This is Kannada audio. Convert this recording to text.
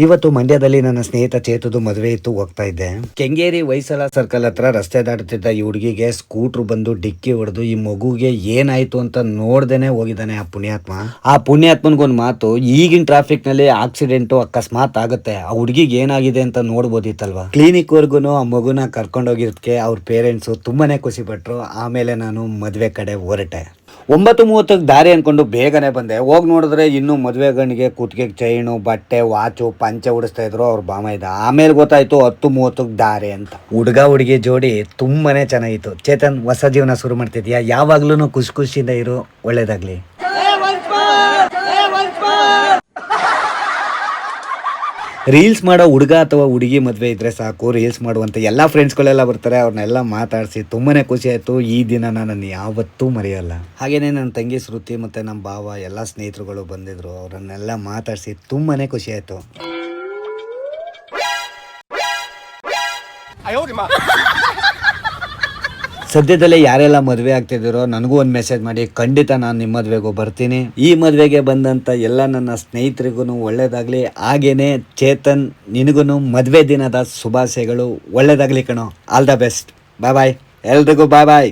ಇವತ್ತು ಮಂಡ್ಯದಲ್ಲಿ ನನ್ನ ಸ್ನೇಹಿತ ಚೇತುದು ಮದುವೆ ಇತ್ತು, ಹೋಗ್ತಾ ಇದ್ದೆ. ಕೆಂಗೇರಿ ಹೊಯ್ಸಳ ಸರ್ಕಲ್ ಹತ್ರ ರಸ್ತೆ ದಾಟುತ್ತಿದ್ದ ಈ ಹುಡುಗಿಗೆ ಸ್ಕೂಟ್ರ್ ಬಂದು ಡಿಕ್ಕಿ ಹೊಡೆದು ಈ ಮಗುಗೆ ಏನಾಯ್ತು ಅಂತ ನೋಡ್ದೇನೆ ಹೋಗಿದ್ದಾನೆ ಆ ಪುಣ್ಯಾತ್ಮ. ಆ ಪುಣ್ಯಾತ್ಮನ್ಗೊಂದು ಮಾತು, ಈಗಿನ ಟ್ರಾಫಿಕ್ ನಲ್ಲಿ ಆಕ್ಸಿಡೆಂಟ್ ಅಕಸ್ಮಾತ್ ಆಗುತ್ತೆ, ಆ ಹುಡುಗಿಗೆ ಏನಾಗಿದೆ ಅಂತ ನೋಡ್ಬೋದಿತ್ತಲ್ವಾ. ಕ್ಲಿನಿಕ್ ವರ್ಗುನು ಆ ಮಗುನ ಕರ್ಕೊಂಡೋಗಿರೋದಕ್ಕೆ ಅವ್ರ ಪೇರೆಂಟ್ಸ್ ತುಂಬಾನೇ ಖುಷಿ ಪಟ್ರು. ಆಮೇಲೆ ನಾನು ಮದುವೆ ಕಡೆ ಹೊರಟೆ. 9:30 ದಾರಿ ಅನ್ಕೊಂಡು ಬೇಗನೆ ಬಂದೆ. ಹೋಗಿ ನೋಡಿದ್ರೆ ಇನ್ನು ಮದುವೆ ಗಂಡಿಗೆ ಕುತ್ತಿಗೆ ಚೈನು, ಬಟ್ಟೆ, ವಾಚು, ಪಂಚೆ ಉಡಿಸ್ತಾ ಇದ್ರು ಅವ್ರ ಬಾಮ ಇದ್ದ. ಆಮೇಲೆ ಗೊತ್ತಾಯ್ತು 10:30 ದಾರಿ ಅಂತ. ಹುಡುಗ ಹುಡುಗಿ ಜೋಡಿ ತುಂಬಾನೇ ಚೆನ್ನಾಗಿತ್ತು. ಚೇತನ್, ಹೊಸ ಜೀವನ ಶುರು ಮಾಡ್ತಿದ್ಯಾ? ಯಾವಾಗ್ಲೂ ಖುಷಿಯಿಂದ ಇರು, ಒಳ್ಳೇದಾಗ್ಲಿ. ರೀಲ್ಸ್ ಮಾಡೋ ಹುಡುಗ ಅಥವಾ ಹುಡುಗಿ ಮದುವೆ ಇದ್ರೆ ಸಾಕು, ರೀಲ್ಸ್ ಮಾಡುವಂತ ಎಲ್ಲ ಫ್ರೆಂಡ್ಸ್ಗಳೆಲ್ಲ ಬರ್ತಾರೆ, ಅವ್ರನ್ನೆಲ್ಲ ಮಾತಾಡಿಸಿ ತುಂಬಾನೇ ಖುಷಿ ಆಯ್ತು. ಈ ದಿನ ನಾನು ಯಾವತ್ತೂ ಮರೆಯಲ್ಲ. ಹಾಗೇನೆ ನನ್ನ ತಂಗಿ ಶ್ರುತಿ ಮತ್ತೆ ನಮ್ಮ ಭಾವ ಎಲ್ಲ ಸ್ನೇಹಿತರುಗಳು ಬಂದಿದ್ರು, ಅವರನ್ನೆಲ್ಲ ಮಾತಾಡಿಸಿ ತುಂಬಾನೇ ಖುಷಿ ಆಯ್ತು. ಸದ್ಯದಲ್ಲೇ ಯಾರೆಲ್ಲ ಮದುವೆ ಆಗ್ತಿದ್ದೀರೋ ನನಗೂ ಒಂದು ಮೆಸೇಜ್ ಮಾಡಿ, ಖಂಡಿತ ನಾನು ನಿಮ್ಮ ಮದುವೆಗೂ ಬರ್ತೀನಿ. ಈ ಮದುವೆಗೆ ಬಂದಂಥ ಎಲ್ಲ ನನ್ನ ಸ್ನೇಹಿತರಿಗೂ ಒಳ್ಳೇದಾಗಲಿ. ಹಾಗೇನೆ ಚೇತನ್, ನಿನಗೂ ಮದುವೆ ದಿನದ ಶುಭಾಶಯಗಳು. ಒಳ್ಳೇದಾಗಲಿ ಕಣೋ. All the best. Bye bye ಎಲ್ರಿಗೂ. ಬಾಯ್ ಬಾಯ್.